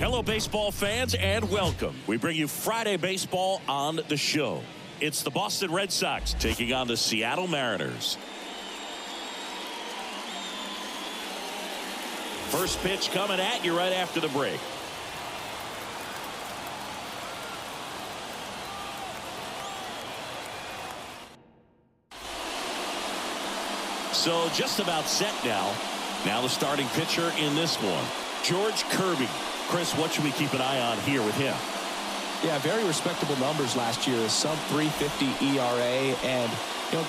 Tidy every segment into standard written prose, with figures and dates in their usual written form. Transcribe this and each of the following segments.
Hello, baseball fans, and welcome. We bring you Friday baseball on the show. It's the Boston Red Sox taking on the Seattle Mariners. First pitch coming at you right after the break. So just about set now. Now the starting pitcher in this one, George Kirby. Chris, what should we keep an eye on here with him? Yeah, very respectable numbers last year. Sub 350 ERA. And,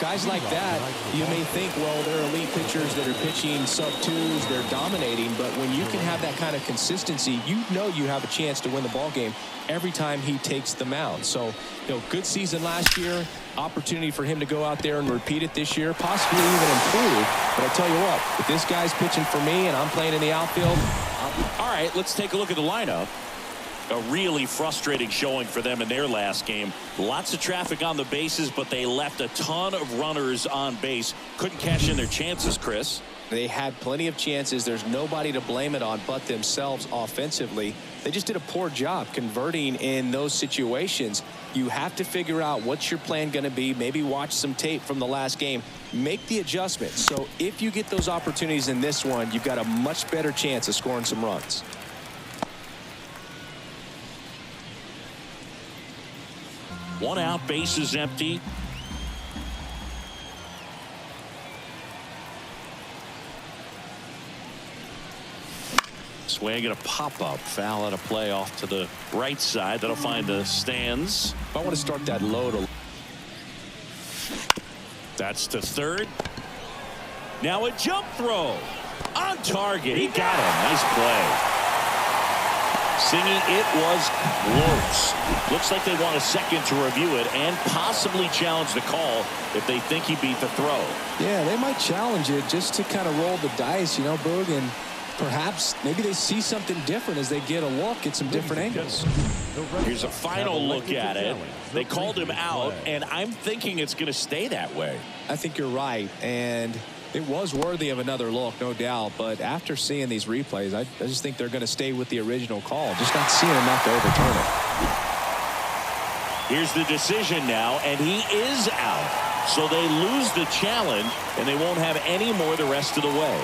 guys like that, you may think, well, they're elite pitchers that are pitching sub twos. They're dominating. But when you can have that kind of consistency, you have a chance to win the ball game every time he takes the mound. So, good season last year. Opportunity for him to go out there and repeat it this year, possibly even improve. But I tell you what, if this guy's pitching for me and I'm playing in the outfield. All right, let's take a look at the lineup. A really frustrating showing for them in their last game. Lots of traffic on the bases, but they left a ton of runners on base. Couldn't cash in their chances, Chris. They had plenty of chances. There's nobody to blame it on but themselves offensively. They just did a poor job converting in those situations. You have to figure out what's your plan going to be. Maybe watch some tape from the last game. Make the adjustments. So if you get those opportunities in this one, you've got a much better chance of scoring some runs. One out, bases empty. Swing and a pop-up. Foul out of play off to the right side. That'll find the stands. I want to start that low to... That's to third. Now a jump throw. On target. He got him. Nice play. Singing it was close. Looks like they want a second to review it and possibly challenge the call if they think he beat the throw. Yeah, they might challenge it just to kind of roll the dice, Boog, and perhaps maybe they see something different as they get a look at some different angles. Here's a final look at it. They called him out, and I'm thinking it's going to stay that way. I think you're right, and it was worthy of another look, no doubt. But after seeing these replays, I just think they're going to stay with the original call. Just not seeing enough to overturn it. Here's the decision now, and he is out. So they lose the challenge, and they won't have any more the rest of the way.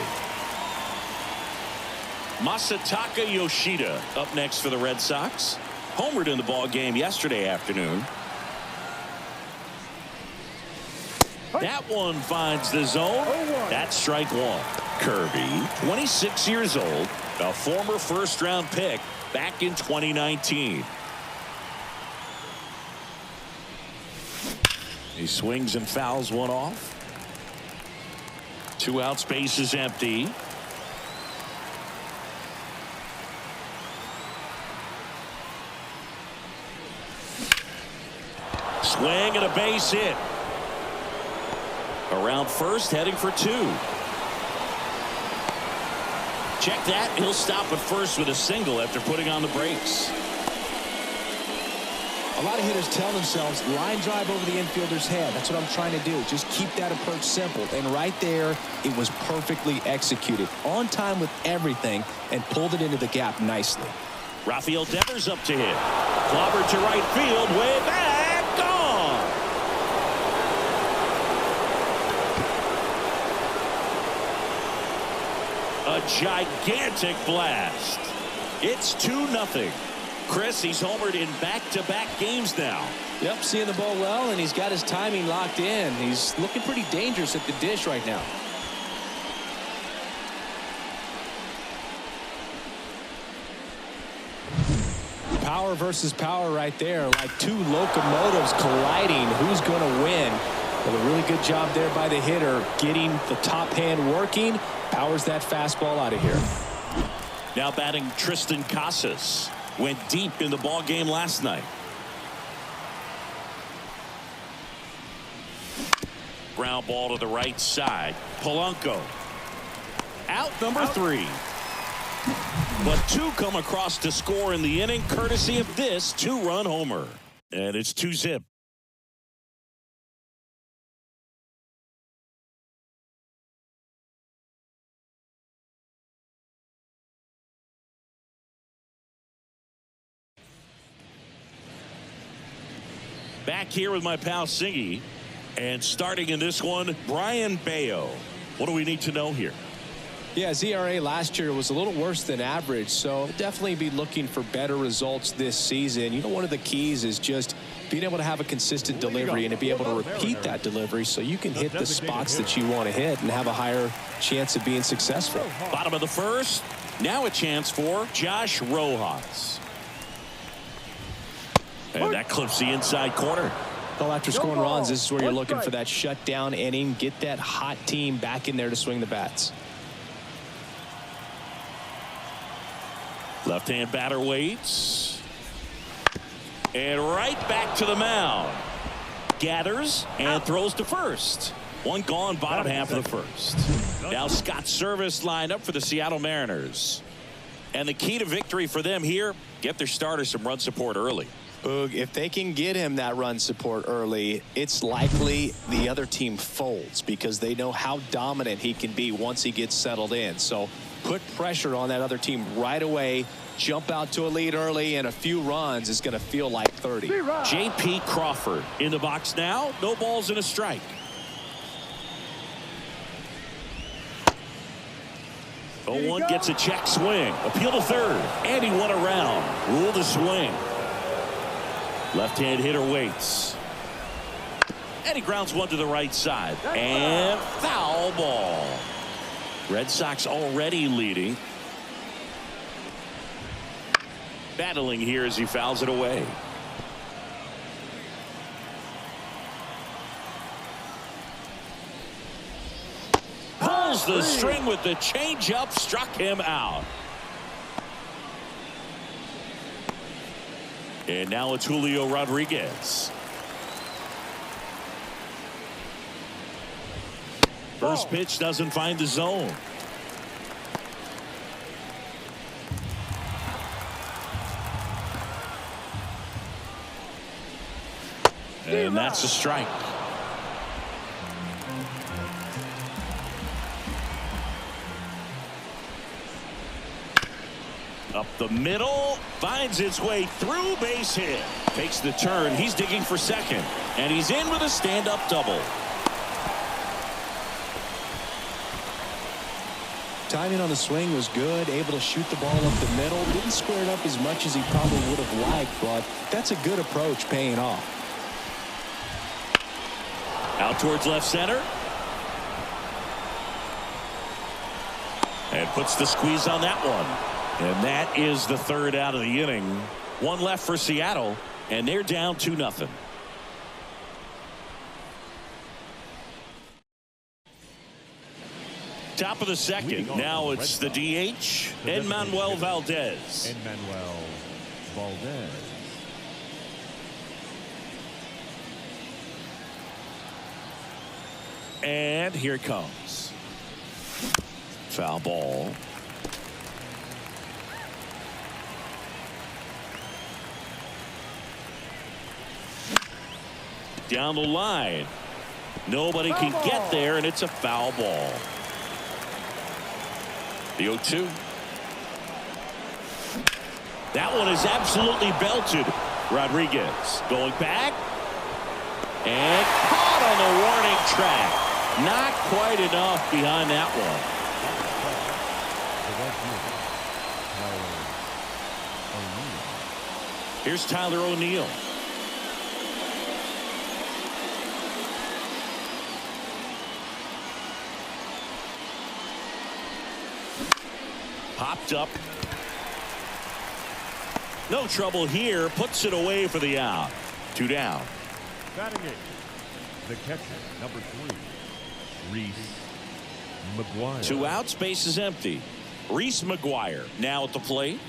Masataka Yoshida up next for the Red Sox. Homered in the ball game yesterday afternoon. That one finds the zone. That's strike one. Kirby, 26 years old, a former first-round pick back in 2019. He swings and fouls one off. 2 outs, base is empty. Swing and a base hit. Around first, heading for 2. Check that. He'll stop at first with a single after putting on the brakes. A lot of hitters tell themselves, line drive over the infielder's head. That's what I'm trying to do. Just keep that approach simple. And right there, it was perfectly executed. On time with everything and pulled it into the gap nicely. Rafael Devers up to hit. Clobbered to right field, way back, gone. A gigantic blast. It's 2-0. Chris, he's homered in back-to-back games now. Yep, seeing the ball well, and he's got his timing locked in. He's looking pretty dangerous at the dish right now. Power versus power right there, like two locomotives colliding. Who's going to win? Well, a really good job there by the hitter, getting the top hand working. Powers that fastball out of here. Now batting Tristan Casas. Went deep in the ball game last night. Ground ball to the right side. Polanco. Out number 3. But 2 come across to score in the inning, courtesy of this 2-run homer. And it's 2-zip. Back here with my pal Singy. And starting in this one, Brian Bayo. What do we need to know here? Yeah, his ERA last year was a little worse than average, so definitely be looking for better results this season. You know, one of the keys is just being able to have a consistent delivery and to be able to repeat that delivery so you can hit the spots that you want to hit and have a higher chance of being successful. Bottom of the first. Now a chance for Josh Rojas. And that clips the inside corner. Well, after scoring runs, this is where you're looking for that shutdown inning. Get that hot team back in there to swing the bats. Left-hand batter waits. And right back to the mound. Gathers and throws to first. One gone, bottom half of the first. Now Scott Service lined up for the Seattle Mariners. And the key to victory for them here, get their starter some run support early. Boog, if they can get him that run support early, it's likely the other team folds because they know how dominant he can be once he gets settled in. So put pressure on that other team right away. Jump out to a lead early, and a few runs is going to feel like 30. J.P. Crawford in the box now. No balls and a strike. Oh, one gets a check swing. Appeal to third. And he won around. Rule the swing. Left-hand hitter waits. And he grounds one to the right side. And foul ball. Red Sox already leading. Battling here as he fouls it away. Pulls the string with the changeup, struck him out. And now it's Julio Rodriguez. First pitch doesn't find the zone. And that's a strike. Up the middle, finds its way through, base hit. Takes the turn. He's digging for second. And he's in with a stand-up double. Timing on the swing was good, able to shoot the ball up the middle. Didn't square it up as much as he probably would have liked, but that's a good approach paying off. Out towards left center. And puts the squeeze on that one. And that is the third out of the inning. One left for Seattle, and they're down 2-0. Top of the second. Now it's the DH, Enmanuel Valdez. Enmanuel Valdez. And here it comes. Foul ball. Down the line. Nobody can get there, and it's a foul ball. The 0-2. That one is absolutely belted. Rodriguez going back. And caught on the warning track. Not quite enough behind that one. Here's Tyler O'Neill. Popped up. No trouble here. Puts it away for the out. 2 down. Batting it, the catcher, number 3, Reese McGuire. 2 outs, base is empty. Reese McGuire now at the plate.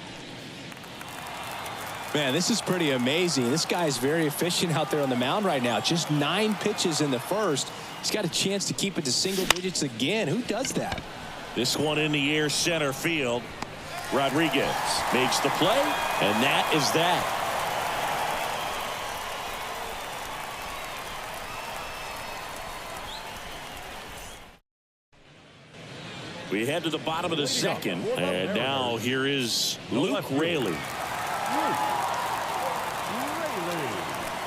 Man, this is pretty amazing. This guy's very efficient out there on the mound right now. Just 9 pitches in the first. He's got a chance to keep it to single digits again. Who does that? This one in the air, center field. Rodriguez makes the play, and that is that. We head to the bottom of the second, and now here is Luke Raley.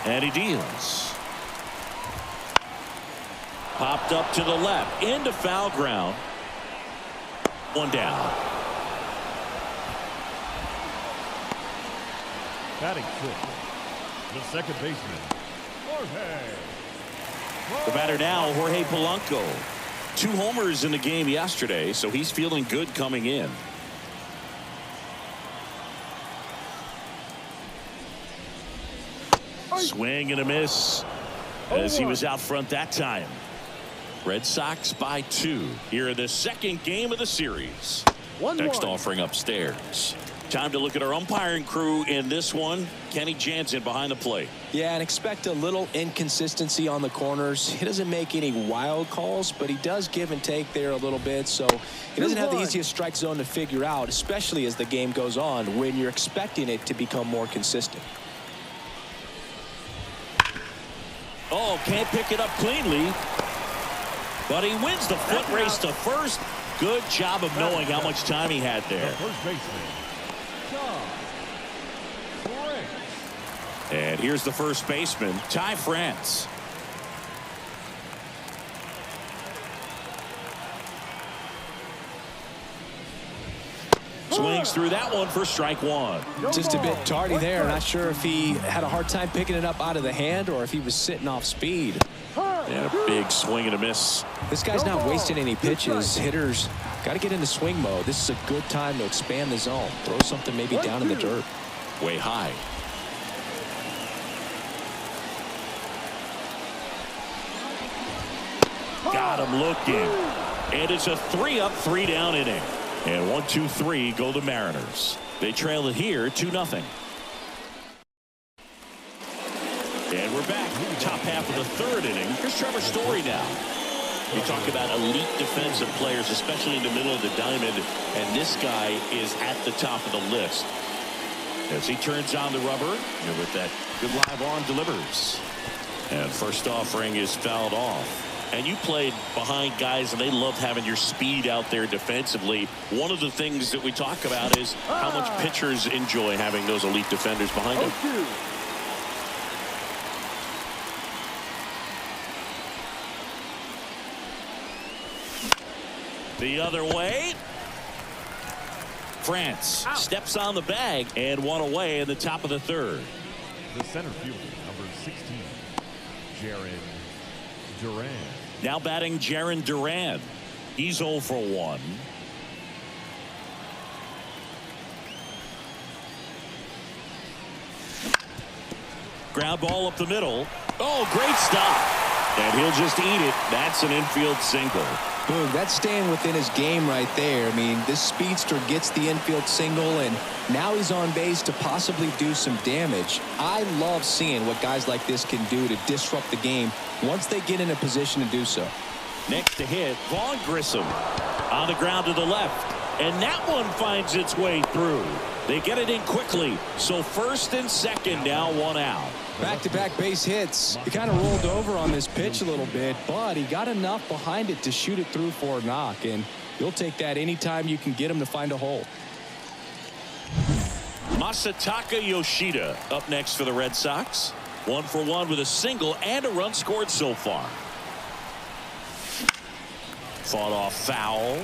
And he deals. Popped up to the left. Into foul ground. One down. Batting fifth, the second baseman, Jorge. The batter now, Jorge Polanco. 2 homers in the game yesterday, so he's feeling good coming in. Swing and a miss as he was out front that time. Red Sox by 2 here in the second game of the series. Next offering upstairs. Time to look at our umpiring crew in this one. Kenny Jansen behind the plate. Yeah, and expect a little inconsistency on the corners. He doesn't make any wild calls, but he does give and take there a little bit. So he doesn't have the easiest strike zone to figure out, especially as the game goes on when you're expecting it to become more consistent. Oh, can't pick it up cleanly. But he wins the foot race to first. Good job of knowing how much time he had there. First baseman, And here's the first baseman, Ty France. Swings through that one for strike 1. Just a bit tardy there. Not sure if he had a hard time picking it up out of the hand or if he was sitting off speed. And a big swing and a miss. This guy's not wasting any pitches. Hitters got to get into swing mode. This is a good time to expand the zone. Throw something maybe down in the dirt. Way high. Got him looking. And it's a 3-up, 3-down inning. And 1-2-3 go the Mariners. They trail it here 2-0. And we're back. Top half of the third inning. Here's Trevor Story now. You talk about elite defensive players, especially in the middle of the diamond, and this guy is at the top of the list. As he turns on the rubber, and with that good live arm delivers. And first offering is fouled off. And you played behind guys, and they loved having your speed out there defensively. One of the things that we talk about is how much pitchers enjoy having those elite defenders behind them. The other way. France steps on the bag and one away in the top of the third. The center fielder, number 16, Jarren Duran. Now batting Jarren Duran. He's 0 for 1. Ground ball up the middle. Oh, great stop. And he'll just eat it. That's an infield single. Boom, that's staying within his game right there. I mean, this speedster gets the infield single, and now he's on base to possibly do some damage. I love seeing what guys like this can do to disrupt the game once they get in a position to do so. Next to hit, Vaughn Grissom on the ground to the left. And that one finds its way through. They get it in quickly. So first and second, now 1 out. Back-to-back base hits. He kind of rolled over on this pitch a little bit, but he got enough behind it to shoot it through for a knock, and you'll take that anytime you can get him to find a hole. Masataka Yoshida up next for the Red Sox. 1 for 1 with a single and a run scored so far. Fought off foul.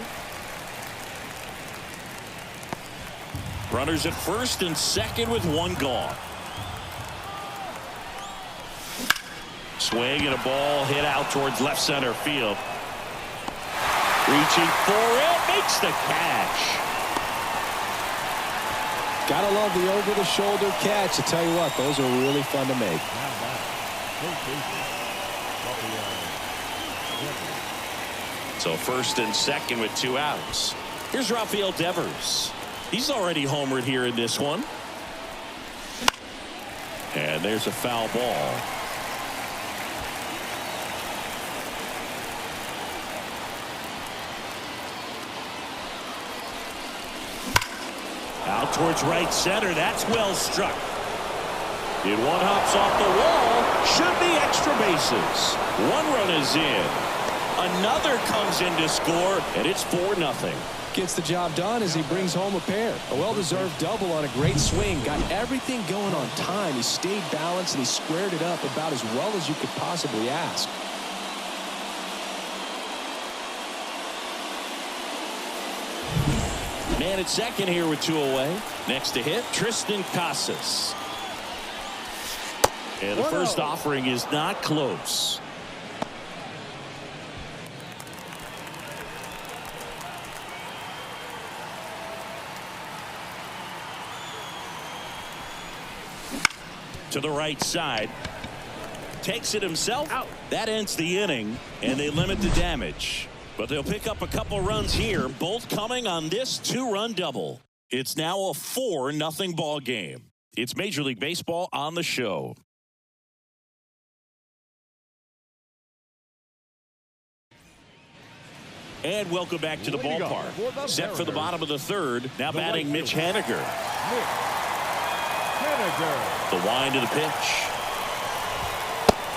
Runners at first and second with 1 gone. Swing and a ball hit out towards left center field. Reaching for it, makes the catch. Gotta love the over-the-shoulder catch. I tell you what, those are really fun to make. So first and second with 2 outs. Here's Rafael Devers. He's already homered here in this one. And there's a foul ball. Out towards right center. That's well struck. And one hops off the wall. Should be extra bases. 1 run is in. another comes in to score, and it's 4-0. Gets the job done as he brings home a pair. A well-deserved double on a great swing. Got everything going on time. He stayed balanced, and he squared it up about as well as you could possibly ask. Man at second here with 2 away. Next to hit, Tristan Casas. And the first offering is not close. To the right side. Takes it himself. Out. That ends the inning, and they limit the damage. But they'll pick up a couple runs here, both coming on this 2-run double. It's now a 4-0 ball game. It's Major League Baseball on the show. And welcome back to the ballpark. Set for the bottom of the third. Now batting Mitch Haniger. The wind to the pitch.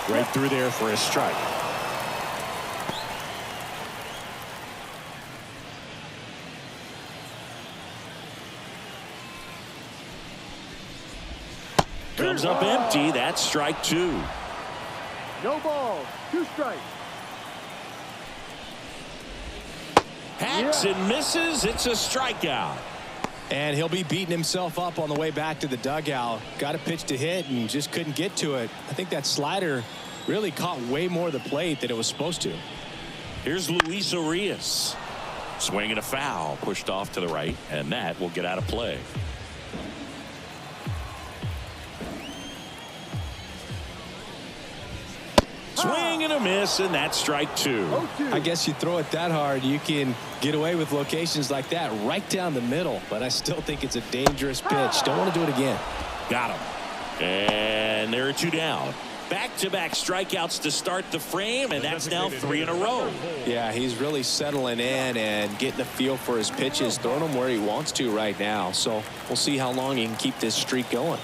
Right through there for a strike. Comes up empty. That's strike 2. No ball. 2 strikes. Hacks and misses. It's a strikeout. And he'll be beating himself up on the way back to the dugout. Got a pitch to hit and just couldn't get to it. I think that slider really caught way more of the plate than it was supposed to. Here's Luis Urias. Swinging a foul. Pushed off to the right. And that will get out of play. Swing and a miss, and that's strike 2. I guess you throw it that hard, you can get away with locations like that right down the middle. But I still think it's a dangerous pitch. Don't want to do it again. Got him. And there are 2 down. Back-to-back strikeouts to start the frame, and that's now 3 in a row. Yeah, he's really settling in and getting a feel for his pitches, throwing them where he wants to right now. So we'll see how long he can keep this streak going.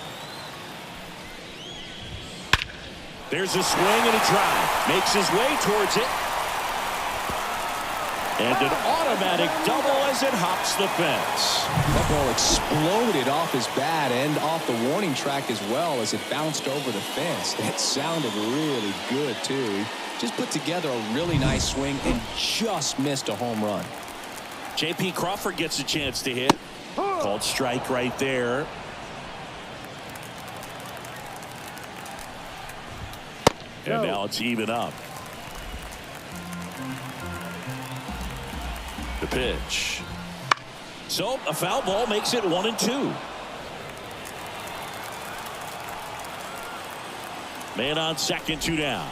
There's a swing and a drive. Makes his way towards it. And an automatic double as it hops the fence. That ball exploded off his bat and off the warning track as well as it bounced over the fence. It sounded really good, too. He just put together a really nice swing and just missed a home run. J.P. Crawford gets a chance to hit. Called strike right there. And now it's even up. The pitch. So a foul ball makes it 1-2. Man on second, 2 down.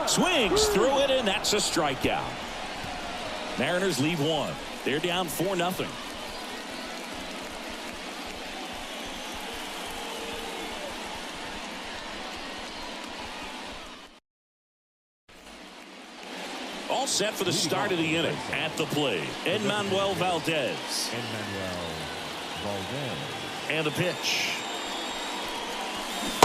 Swings through it, and that's a strikeout. Mariners leave 1. They're down 4-0. All set for the start of the inning. At the plate, Enmanuel Valdez. And the pitch.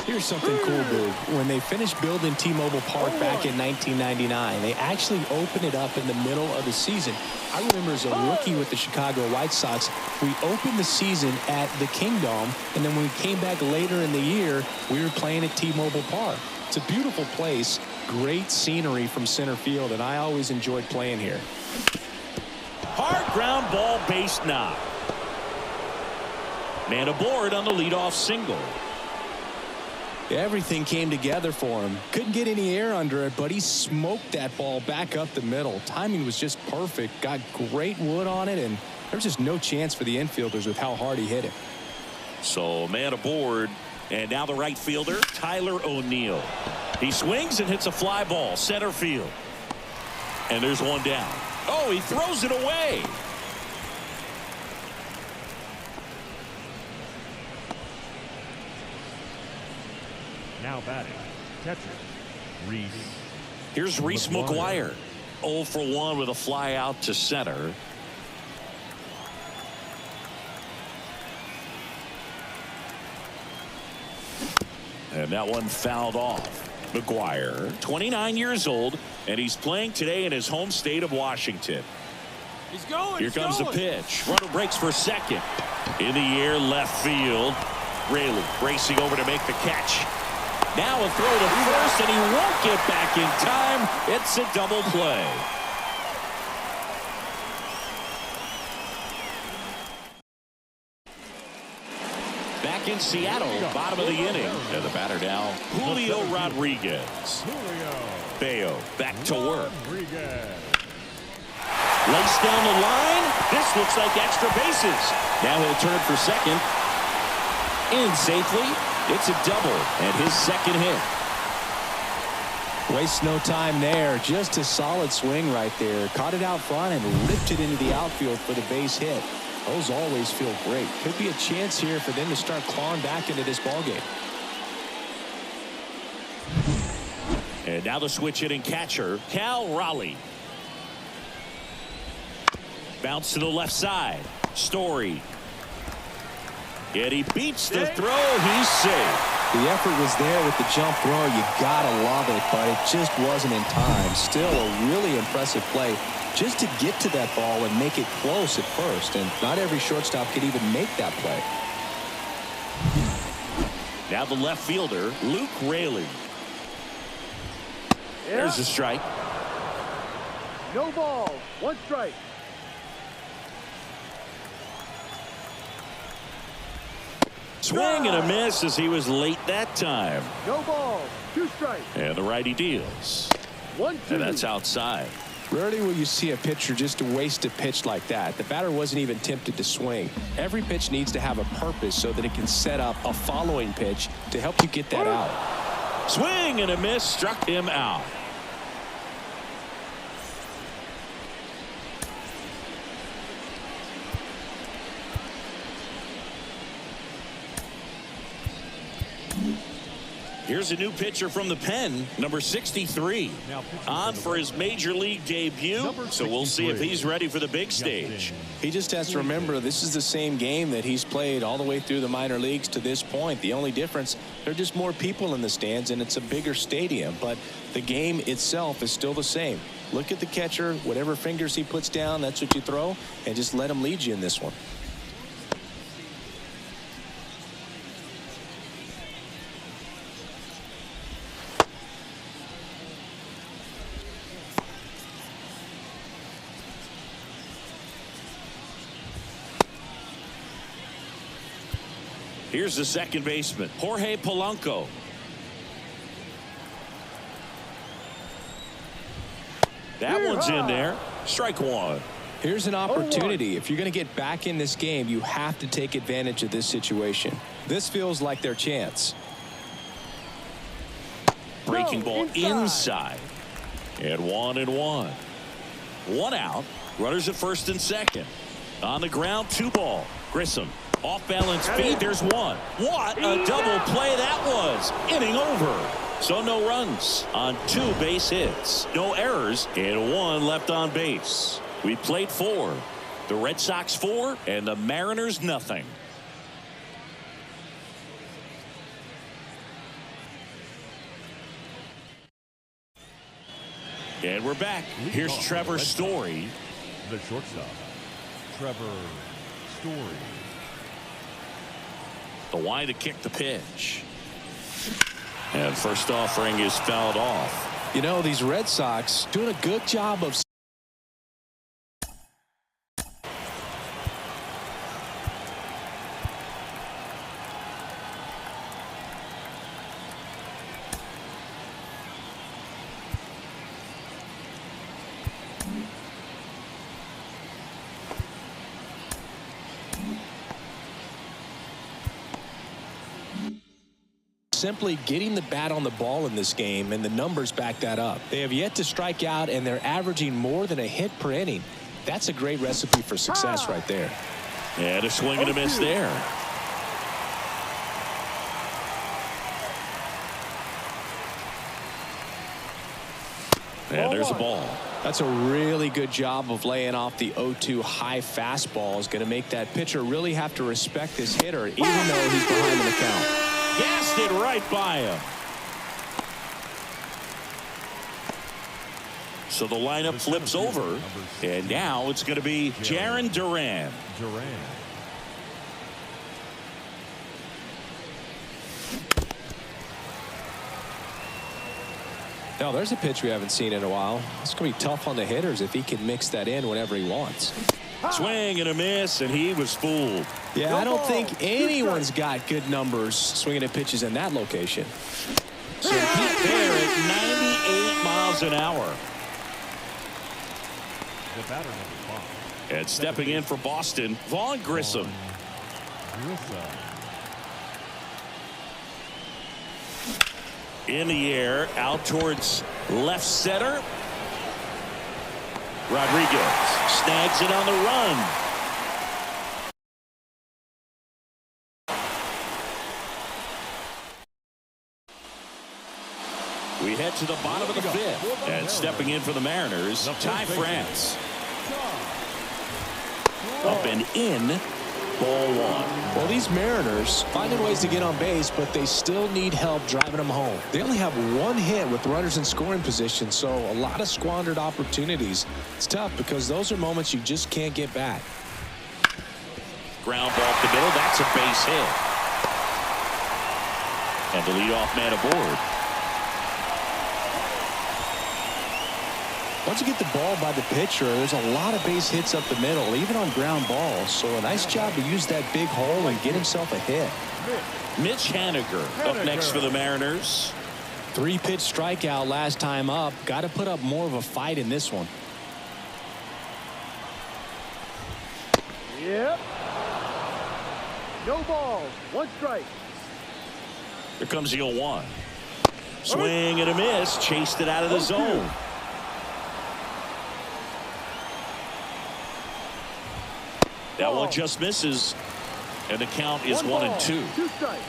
Here's something cool, dude. When they finished building T-Mobile Park back in 1999, they actually opened it up in the middle of the season. I remember as a rookie with the Chicago White Sox, we opened the season at the Kingdom, and then when we came back later in the year, we were playing at T-Mobile Park. It's a beautiful place, great scenery from center field, and I always enjoyed playing here. Hard ground ball, base knock. Man aboard on the leadoff single. Everything came together for him. Couldn't get any air under it, but he smoked that ball back up the middle. Timing was just perfect. Got great wood on it, and there was just no chance for the infielders with how hard he hit it. So man aboard, and now the right fielder, Tyler O'Neill. He swings and hits a fly ball, center field. And there's 1 down. Oh, he throws it away. Now batting, catcher, Reese. Here's Reese McGuire. 0 for 1 with a fly out to center. And that one fouled off. McGuire, 29 years old, And he's playing today in his home state of Washington. He's going. Here comes the pitch. Runner breaks for second. In the air, left field. Raley racing over to make the catch. Now a throw to first, and he won't get back in time. It's a double play. Back in Seattle, bottom of the inning. And the batter now, Julio Rodriguez. Bayo back to work. Lace down the line. This looks like extra bases. Now he'll turn for second. In safely. It's a double and his second hit. Waste no time there. Just a solid swing right there. Caught it out front and ripped it into the outfield for the base hit. Those always feel great. Could be a chance here for them to start clawing back into this ballgame. And now the switch hitting catcher, Cal Raleigh. Bounce to the left side. Story. And he beats the throw. He's safe. The effort was there with the jump throw. You gotta love it, but it just wasn't in time. Still a really impressive play just to get to that ball and make it close at first. And not every shortstop could even make that play. Now the left fielder, Luke Raley. There's a strike. No ball. One strike. Swing and a miss as he was late that time. No ball. Two strikes. And the righty deals. 1-2. And that's outside. Rarely will you see a pitcher just waste a pitch like that. The batter wasn't even tempted to swing. Every pitch needs to have a purpose so that it can set up a following pitch to help you get that out. Swing and a miss, struck him out. Here's a new pitcher from the pen, number 63, on for his major league debut, so we'll see if he's ready for the big stage. He just has to remember this is the same game that he's played all the way through the minor leagues to this point. The only difference, there are just more people in the stands and it's a bigger stadium, but the game itself is still the same. Look at the catcher, whatever fingers he puts down, that's what you throw, and just let him lead you in this one. Here's the second baseman, Jorge Polanco. That one's in there. Strike one. Here's an opportunity. If you're going to get back in this game, you have to take advantage of this situation. This feels like their chance. Breaking ball inside. And 1-1. One out. Runners at first and second. On the ground, 2 ball. Grissom. Off balance feed. There's one. What a double play that was. Inning over. So no runs on 2 base hits. No errors and 1 left on base. We played 4. The Red Sox 4 and the Mariners nothing. And we're back. Here's Trevor Story. The shortstop, Trevor Story. The wide to kick the pitch. And first offering is fouled off. You know, these Red Sox doing a good job of simply getting the bat on the ball in this game, and the numbers back that up. They have yet to strike out, and they're averaging more than a hit per inning. That's a great recipe for success right there. And a swing and a miss there. And there's a ball. That's a really good job of laying off the 0-2 high fastball. Is going to make that pitcher really have to respect this hitter, even though he's behind in the count. Gassed it right by him. So the lineup flips over, and now it's going to be Jarren Duran. Now, there's a pitch we haven't seen in a while. It's going to be tough on the hitters if he can mix that in whenever he wants. Swing and a miss, and he was fooled. Yeah, I don't think anyone's got good numbers swinging at pitches in that location. So Pete there at 98 miles an hour. The batter number 5. And stepping in for Boston, Vaughn Grissom. In the air, out towards left center. Rodriguez snags it on the run. We head to the bottom of the 5th. And stepping in for the Mariners, Ty France. Up and in, ball 1. Well, these Mariners finding ways to get on base, but they still need help driving them home. They only have 1 hit with runners in scoring position, so a lot of squandered opportunities. It's tough because those are moments you just can't get back. Ground ball up the middle. That's a base hit. And the leadoff man aboard. Once you get the ball by the pitcher, there's a lot of base hits up the middle, even on ground balls. So a nice job to use that big hole and get himself a hit. Mitch Haniger up next for the Mariners. 3-pitch strikeout last time up. Got to put up more of a fight in this one. Yep. No balls. 1 strike. Here comes the 0-1. Swing and a miss. Chased it out of the zone. That one just misses, and the count is 1-2. 2 strikes.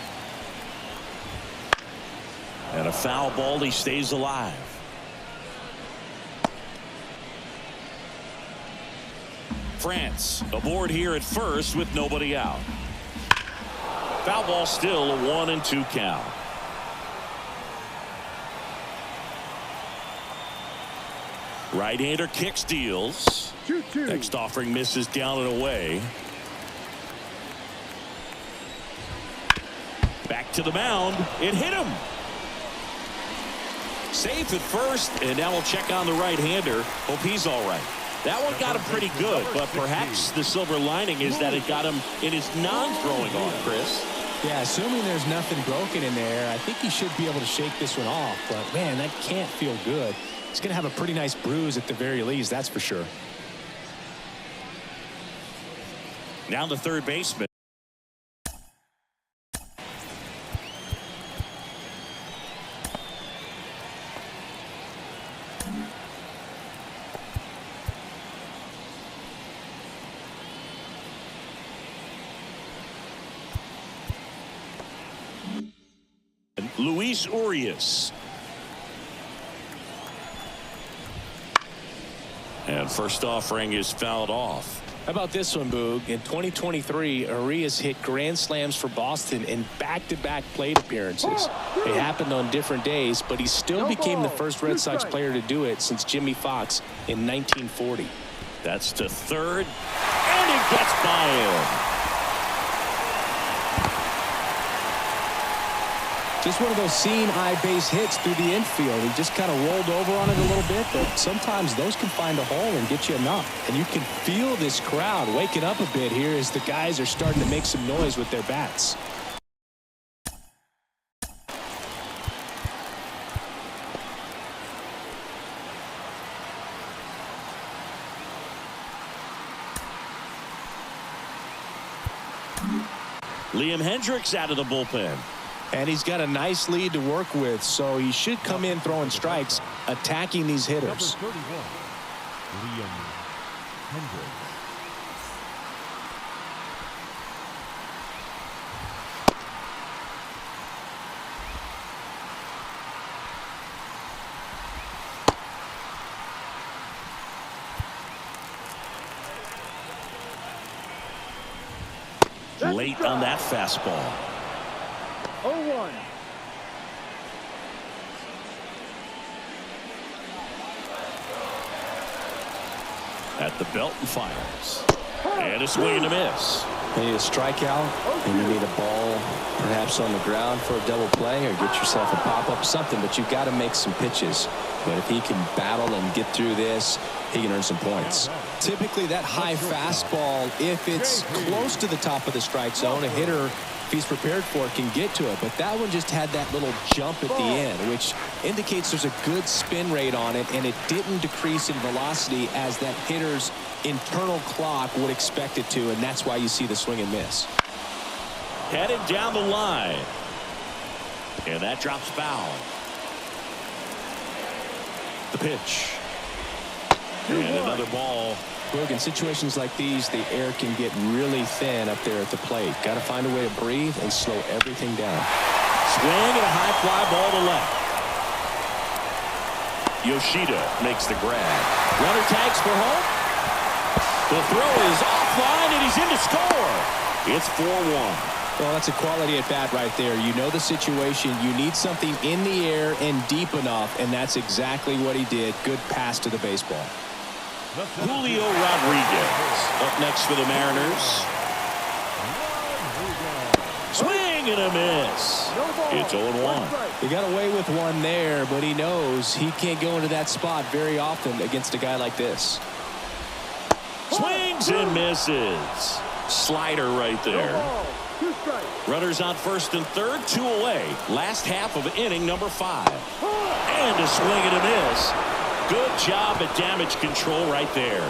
And a foul ball. He stays alive. France aboard here at first with nobody out. Foul ball, still a 1-2 count. Right-hander kicks, deals. 2-2. Next offering misses down and away. Back to the mound. It hit him. Safe at first, and now we'll check on the right-hander. Hope he's all right. That one got him pretty good, but perhaps the silver lining is that it got him in his non-throwing arm, Chris. Yeah, assuming there's nothing broken in there, I think he should be able to shake this one off. But, man, that can't feel good. He's going to have a pretty nice bruise at the very least, that's for sure. Now the third baseman. Luis Urias. And first offering is fouled off. How about this one, Boog? In 2023, Urias hit grand slams for Boston in back-to-back plate appearances. It happened on different days, but he still became the first Red Sox player to do it since Jimmy Fox in 1940. That's to third, and it gets by him. Just one of those seeing eye base hits through the infield. He just kind of rolled over on it a little bit, but sometimes those can find a hole and get you enough. And you can feel this crowd waking up a bit here as the guys are starting to make some noise with their bats. Liam Hendricks out of the bullpen. And he's got a nice lead to work with, so he should come in throwing strikes, attacking these hitters. Number 31, Liam Hendricks. Late on that fastball. 0-1. At the belt and fires. And a swing and a miss. You need a strikeout, and you need a ball perhaps on the ground for a double play, or get yourself a pop-up, something, but you've got to make some pitches. But if he can battle and get through this, he can earn some points. Typically, that high fastball, if it's close to the top of the strike zone, a hitter, if he's prepared for it, can get to it. But that one just had that little jump at the end, which indicates there's a good spin rate on it, and it didn't decrease in velocity as that hitter's internal clock would expect it to, and that's why you see the swing and miss. Headed down the line. And that drops foul. The pitch. And another ball. Look, in situations like these, the air can get really thin up there at the plate. Got to find a way to breathe and slow everything down. Swing and a high fly ball to left. Yoshida makes the grab. Runner tags for home. The throw is offline, and he's in to score. It's 4-1. Well, that's a quality at bat right there. You know the situation. You need something in the air and deep enough, and that's exactly what he did. Good pass to the baseball. Julio Rodriguez up next for the Mariners. Swing and a miss. It's 0-1. He got away with one there, but he knows he can't go into that spot very often against a guy like this. Swings and misses. Slider right there. Runners on first and third, 2 away. Last half of inning number 5. And a swing and a miss. Good job at damage control right there.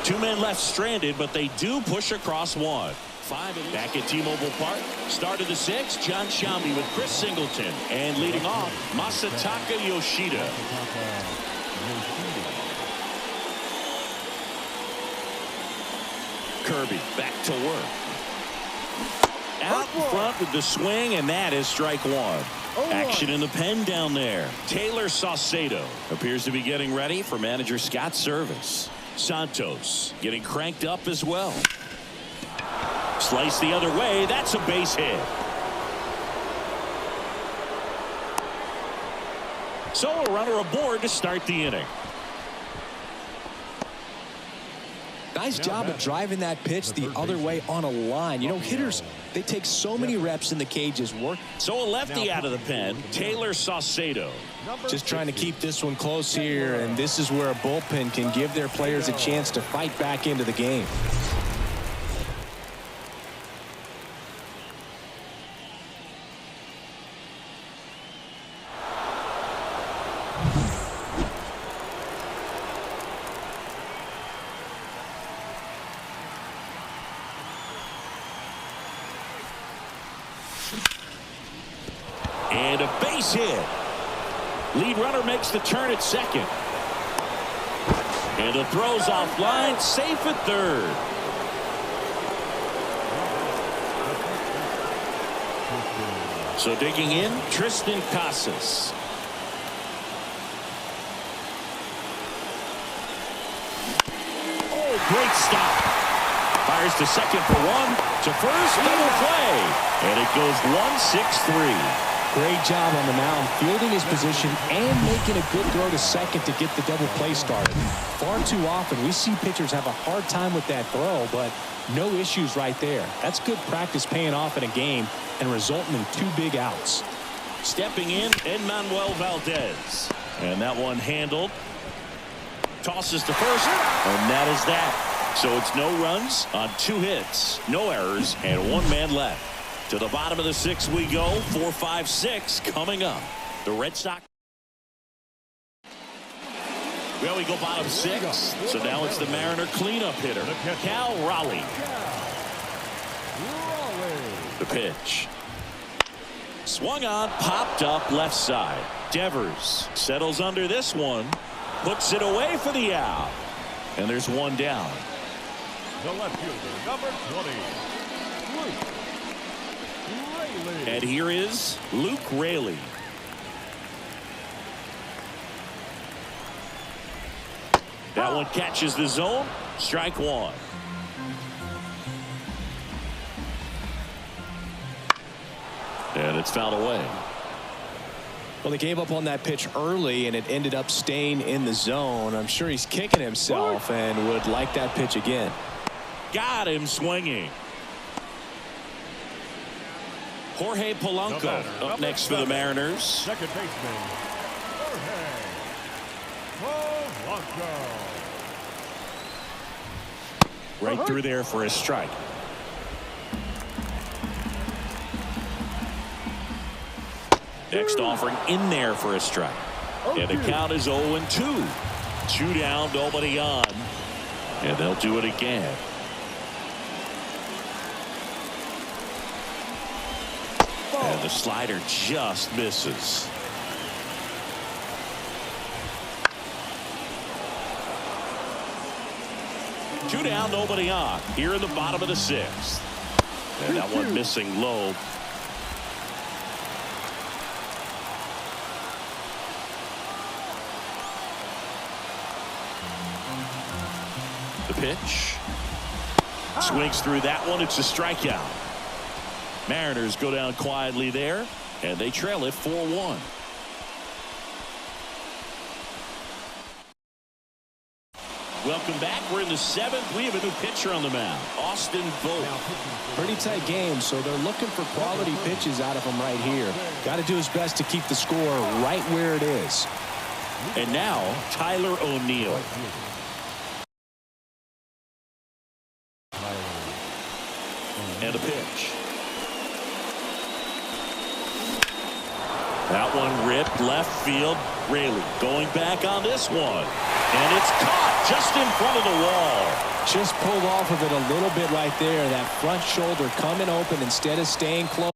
2 men left stranded, but they do push across one. 5 innings. Back at T-Mobile Park. Start of the 6th, John Shambi with Chris Singleton. And leading off, Masataka Yoshida. Kirby back to work. Out in front with the swing, and that is strike 1. Action in the pen down there. Taylor Saucedo appears to be getting ready for manager Scott's service. Santos getting cranked up as well. Slice the other way. That's a base hit. So a runner aboard to start the inning. Nice job of driving that pitch the other way on a line. You know, hitters, they take so many reps in the cages. So a lefty out of the pen, Taylor Saucedo. Just trying to keep this one close here, and this is where a bullpen can give their players a chance to fight back into the game. And a base hit. Lead runner makes the turn at second. And the throw's offline, safe at third. So digging in, Tristan Casas. Oh, great stop. Fires to second for 1, to first, double play. And it goes 1-6-3. Great job on the mound, fielding his position and making a good throw to second to get the double play started. Far too often, we see pitchers have a hard time with that throw, but no issues right there. That's good practice paying off in a game and resulting in 2 big outs. Stepping in, Emmanuel Valdez. And that one handled. Tosses to first, and that is that. So it's no runs on 2 hits, no errors, and 1 man left. To the bottom of the 6th we go. 4-5-6 coming up. The Red Sox. Well, we go bottom 6. So now it's the Mariner cleanup hitter, Cal Raleigh. The pitch. Swung on, popped up left side. Devers settles under this one. Puts it away for the out. And there's 1 down. The left fielder, number 20, Luke. And here is Luke Raley. That one catches the zone. Strike 1. And it's fouled away. Well, they gave up on that pitch early, and it ended up staying in the zone. I'm sure he's kicking himself and would like that pitch again. Got him swinging. Jorge Polanco up next for the Mariners. Second baseman, Jorge Polanco. Right through there for a strike. Next offering in there for a strike. And the count is 0-2. 2 down, nobody on. And they'll do it again. And the slider just misses. Two down, nobody on. Here in the bottom of the 6th. And that one missing low. The pitch. Swings through that one. It's a strikeout. Mariners go down quietly there, and they trail it 4-1. Welcome back. We're in the 7th. We have a new pitcher on the mound, Austin Vogt. Pretty tight game, so they're looking for quality pitches out of him right here. Got to do his best to keep the score right where it is. And now, Tyler O'Neill. And a pitch. That one ripped left field. Raley going back on this one. And it's caught just in front of the wall. Just pulled off of it a little bit right there. That front shoulder coming open instead of staying close.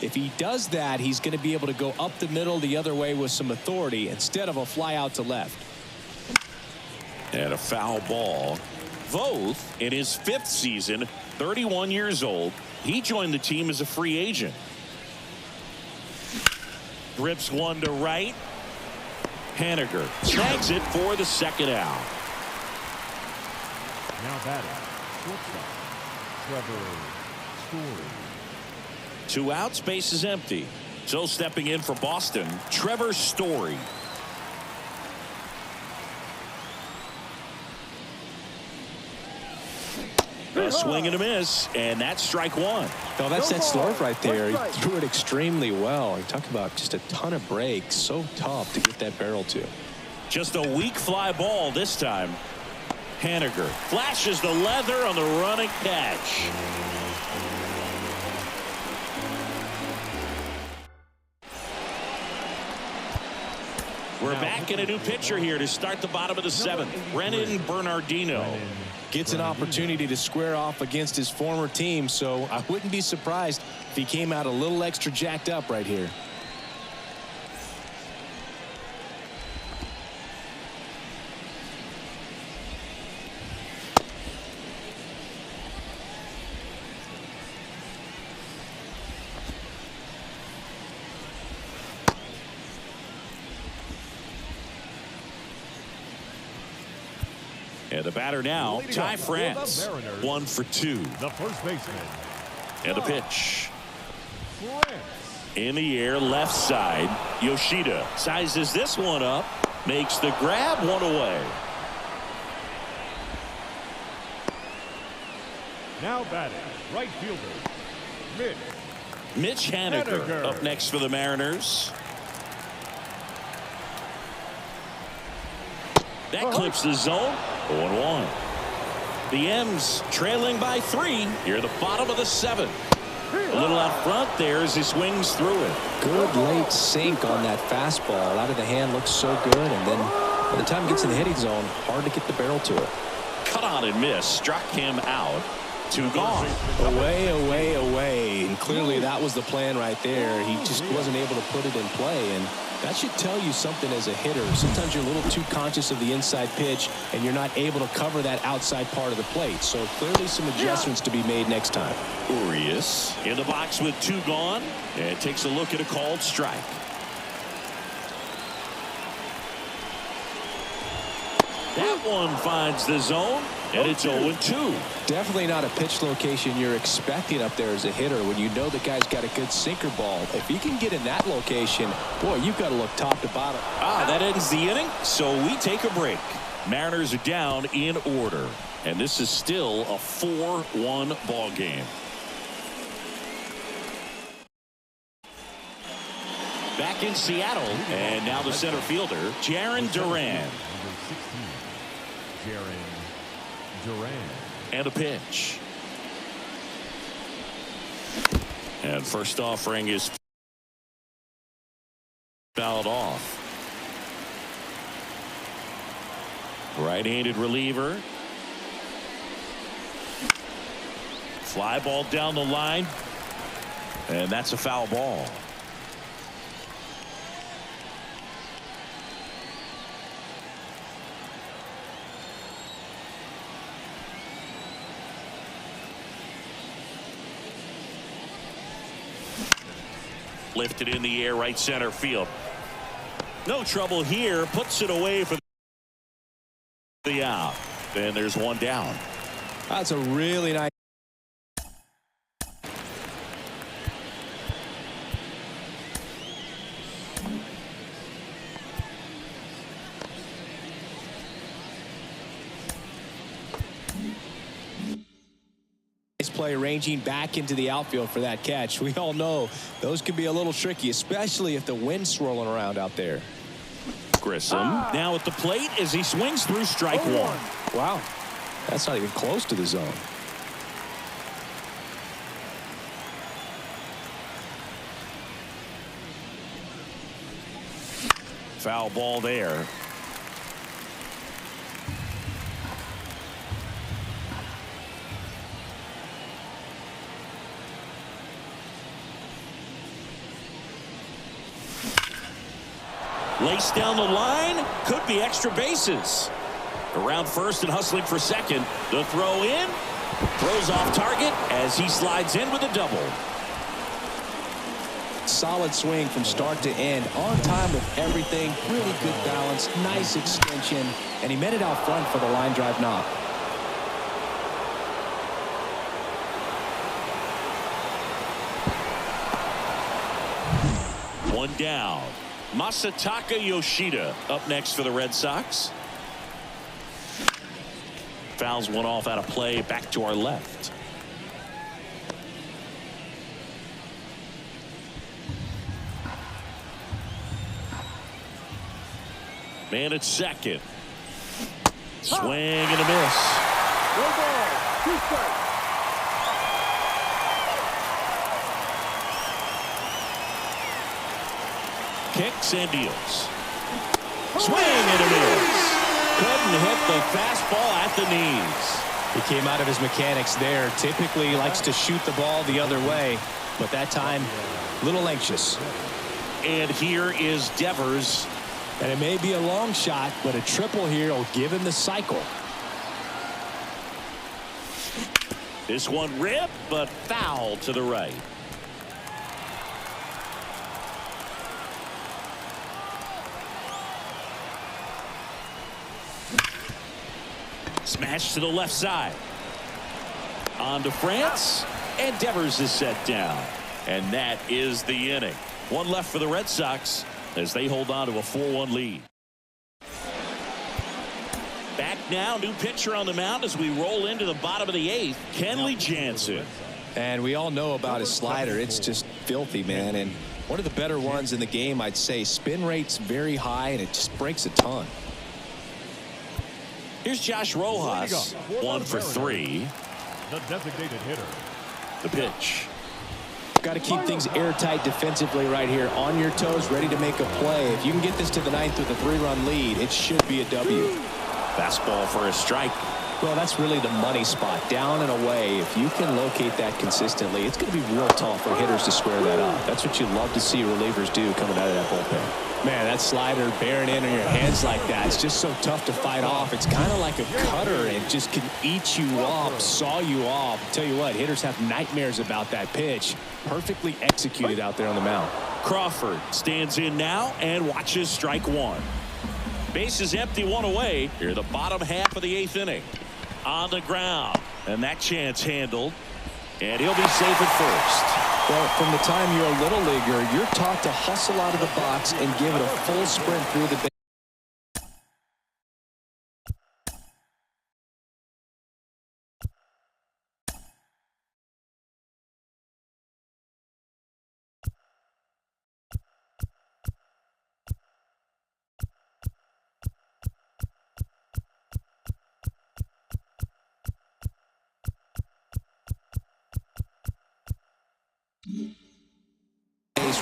If he does that, he's going to be able to go up the middle the other way with some authority instead of a fly out to left. And a foul ball. Vogt in his 5th season, 31 years old. He joined the team as a free agent. Grips one to right. Haniger snags it for the 2nd out. Now batting, shortstop, Trevor Story. 2 outs, base is empty. So stepping in for Boston, Trevor Story. A swing and a miss, and that's strike 1. No, that's that slurve right there. He threw it extremely well. You talk about just a ton of breaks. So tough to get that barrel to. Just a weak fly ball this time. Haniger flashes the leather on the running catch. We're back in a new pitcher here to start the bottom of the 7th. Brennan Bernardino Gets an opportunity to square off against his former team, so I wouldn't be surprised if he came out a little extra jacked up right here. And the batter now, Ty France, 1 for 2. The first baseman. And a pitch. France. In the air, left side. Yoshida sizes this one up, makes the grab, one away. Now batting, right fielder, Mitch Haniger up next for the Mariners. That clips the zone. 0-1. The M's trailing by 3 here at the bottom of the 7th. A little out front there as he swings through it. Good late sink on that fastball. Out of the hand looks so good, and then by the time it gets in the hitting zone, hard to get the barrel to it. Cut on and miss. Struck him out. 2 gone. Away, away, away. And clearly that was the plan right there. He just wasn't able to put it in play, and That should tell you something as a hitter. Sometimes you're a little too conscious of the inside pitch, and you're not able to cover that outside part of the plate. So clearly some adjustments to be made next time. Urias in the box with 2 gone, and takes a look at a called strike. That one finds the zone, and it's 0-2. Definitely not a pitch location you're expecting up there as a hitter when you know the guy's got a good sinker ball. If he can get in that location, boy, you've got to look top to bottom. That ends the inning, so we take a break. Mariners are down in order, and this is still a 4-1 ball game. Back in Seattle, and now the center fielder, Jarren Duran. Jarren Duran. And a pitch. And first offering is fouled off. Right-handed reliever. Fly ball down the line. And that's a foul ball. Lifted in the air, right center field. No trouble here. Puts it away for the out. And there's one down. That's a really nice. Play ranging back into the outfield for that catch. We all know those can be a little tricky, especially if the wind's swirling around out there. Grissom now at the plate as he swings through strike 1. Wow, that's not even close to the zone. Foul ball there. Laced down the line, could be extra bases. Around first and hustling for second. The throw in, throws off target as he slides in with a double. Solid swing from start to end, on time with everything, really good balance, nice extension, and he met it out front for the line drive knock. One down. Masataka Yoshida up next for the Red Sox. Fouls one off out of play, back to our left. Man at second. Swing and a miss. No ball. 2 strikes. Kicks and deals. Swing and a miss. Couldn't hit the fastball at the knees. He came out of his mechanics there. Typically he likes to shoot the ball the other way, but that time a little anxious. And here is Devers. And it may be a long shot, but a triple here will give him the cycle. This one ripped, but foul to the right. Smash to the left side. On to France, and Devers is set down. And that is the inning. One left for the Red Sox as they hold on to a 4-1 lead. Back now, new pitcher on the mound as we roll into the bottom of the 8th, Kenley Jansen. And we all know about his slider. It's just filthy, man. And one of the better ones in the game, I'd say. Spin rate's very high, and it just breaks a ton. Here's Josh Rojas, 1 for 3. The designated hitter. The pitch. Got to keep things airtight defensively right here, on your toes, ready to make a play. If you can get this to the 9th with a 3-run lead, it should be a W. Fastball for a strike. Well, that's really the money spot, down and away. If you can locate that consistently, it's going to be real tough for hitters to square that up. That's what you love to see relievers do coming out of that bullpen. Man, that slider bearing in on your hands like that, it's just so tough to fight off. It's kind of like a cutter. It just can eat you up, saw you off. Tell you what, hitters have nightmares about that pitch. Perfectly executed out there on the mound. Crawford stands in now and watches strike one. Base is empty, one away. Here the bottom half of the eighth inning. On the ground, and that chance handled, and he'll be safe at first. Well, from the time you're a little leaguer, you're taught to hustle out of the box and give it a full sprint through the base.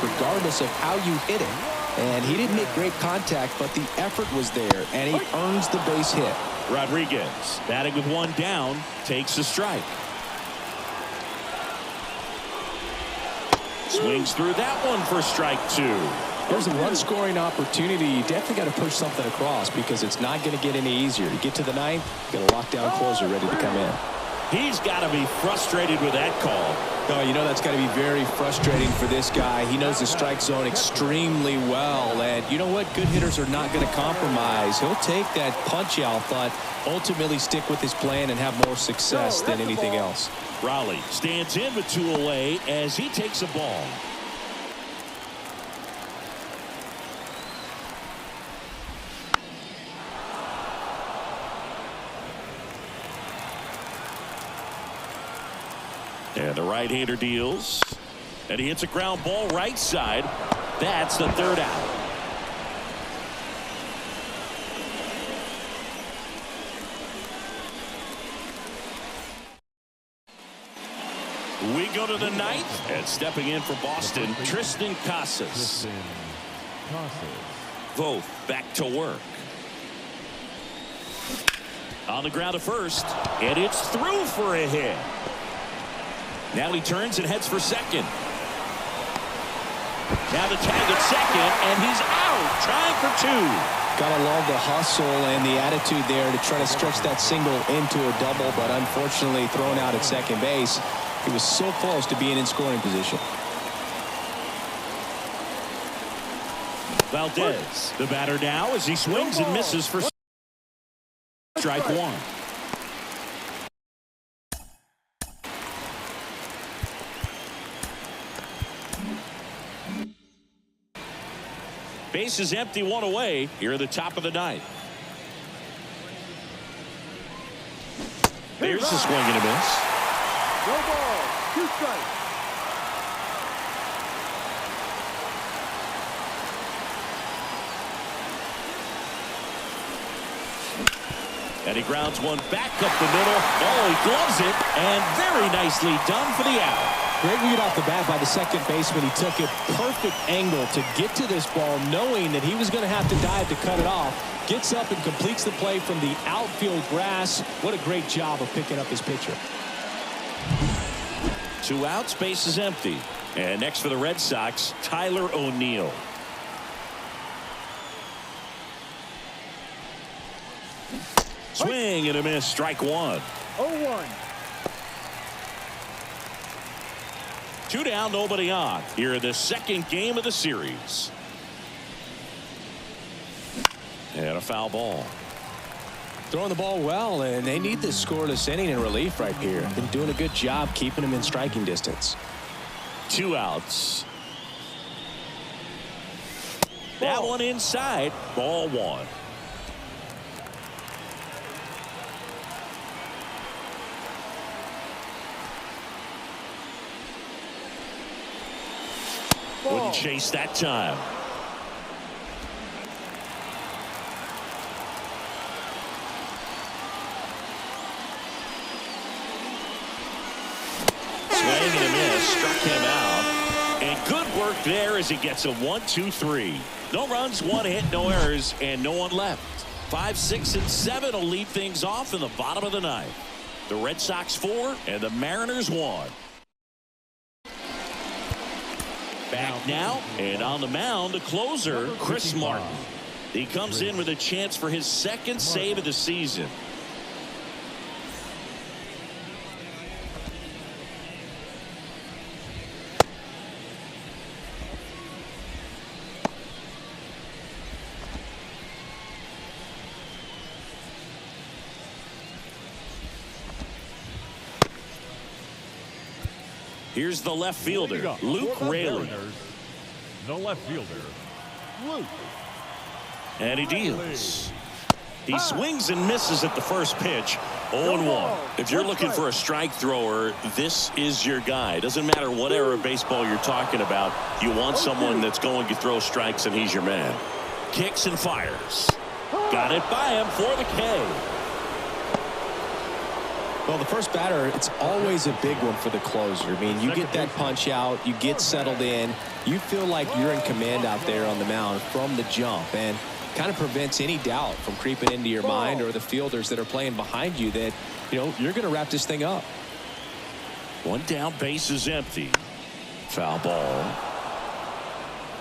Regardless of how you hit it. And he didn't make great contact, but the effort was there, and he earns the base hit. Rodriguez, batting with one down, takes a strike. Swings through that one for strike two. There's a run-scoring opportunity. You definitely got to push something across because it's not going to get any easier. You get to the ninth, you got a lockdown closer ready to come in. He's got to be frustrated with that call. Oh, you know that's got to be very frustrating for this guy. He knows the strike zone extremely well. And you know what? Good hitters are not going to compromise. He'll take that punch out, but ultimately stick with his plan and have more success than anything else. Raleigh stands in with two away as he takes a ball. And the right-hander deals. And he hits a ground ball right side. That's the third out. We go to the ninth. And stepping in for Boston, Tristan Casas. Both back to work. On the ground to first. And it's through for a hit. Now he turns and heads for second. Now the tag at second, and he's out, trying for two. Gotta love the hustle and the attitude there to try to stretch that single into a double, but unfortunately thrown out at second base. He was so close to being in scoring position. Valdez, the batter now, as he swings and misses for strike one. Base is empty, one away. Here at the top of the ninth. There's a swing and a miss. No ball, 2 strikes. And he grounds one back up the middle. Oh, he gloves it, and very nicely done for the out. Great read off the bat by the second baseman. He took a perfect angle to get to this ball, knowing that he was going to have to dive to cut it off. Gets up and completes the play from the outfield grass. What a great job of picking up his pitcher. 2 outs, base is empty. And next for the Red Sox, Tyler O'Neill. Swing and a miss, strike one. 0-1. 2 down, nobody on. Here in the second game of the series. And a foul ball. Throwing the ball well, and they need this scoreless inning in relief right here. Been doing a good job keeping him in striking distance. 2 outs. That one inside. Ball one. Wouldn't chase that time. Swing and a miss, struck him out. And good work there as he gets a 1-2-3. No runs, 1 hit, no errors, and no one left. 5, 6, and 7 will lead things off in the bottom of the ninth. The Red Sox 4 and the Mariners 1. Back now, and on the mound, the closer, Chris Martin. He comes in with a chance for his second save of the season. Here's the left fielder, Luke Raley. The left fielder, Luke. And he deals. He swings and misses at the first pitch. 0-1. If you're looking for a strike thrower, this is your guy. Doesn't matter what era of baseball you're talking about. You want someone that's going to throw strikes, and he's your man. Kicks and fires. Got it by him for the K. Well, the first batter, it's always a big one for the closer. I mean, you get that punch out, you get settled in, you feel like you're in command out there on the mound from the jump, and kind of prevents any doubt from creeping into your mind or the fielders that are playing behind you that, you know, you're going to wrap this thing up. One down, base is empty. Foul ball.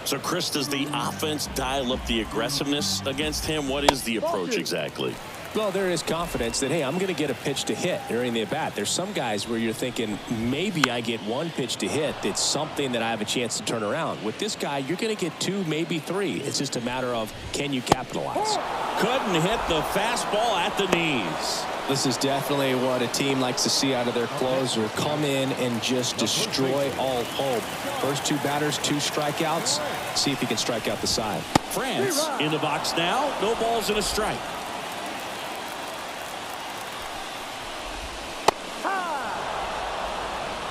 So, Chris, does the offense dial up the aggressiveness against him? What is the approach exactly? Well, there is confidence that, hey, I'm going to get a pitch to hit during the at-bat. There's some guys where you're thinking, maybe I get one pitch to hit. It's something that I have a chance to turn around. With this guy, you're going to get two, maybe three. It's just a matter of, can you capitalize? Couldn't hit the fastball at the knees. This is definitely what a team likes to see out of their closer. Come in and just destroy all hope. First two batters, 2 strikeouts. See if he can strike out the side. France in the box now. No balls and a strike.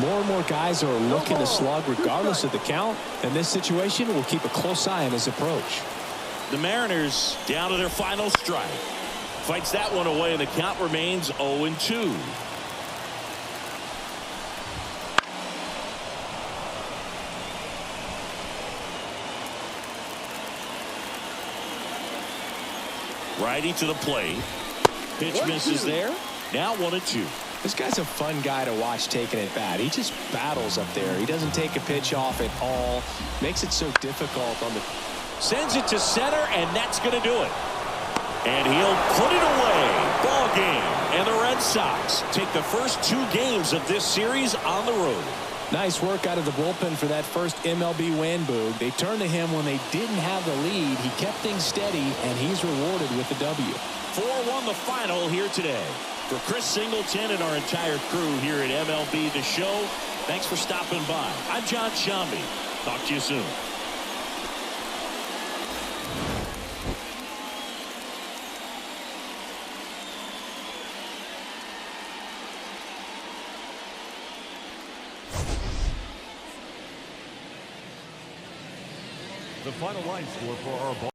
More and more guys are looking to slug regardless of the count. In this situation, we'll keep a close eye on his approach. The Mariners down to their final strike. Fights that one away, and the count remains 0-2. Righty to the plate. Pitch misses there. Now 1-2. This guy's a fun guy to watch taking it bat. He just battles up there. He doesn't take a pitch off at all. Makes it so difficult on the... Sends it to center, and that's going to do it. And he'll put it away. Ball game. And the Red Sox take the first 2 games of this series on the road. Nice work out of the bullpen for that first MLB win, Boog. They turned to him when they didn't have the lead. He kept things steady, and he's rewarded with the W. 4-1 the final here today. For Chris Singleton and our entire crew here at MLB The Show, thanks for stopping by. I'm John Shambi. Talk to you soon. The final line score for our ball.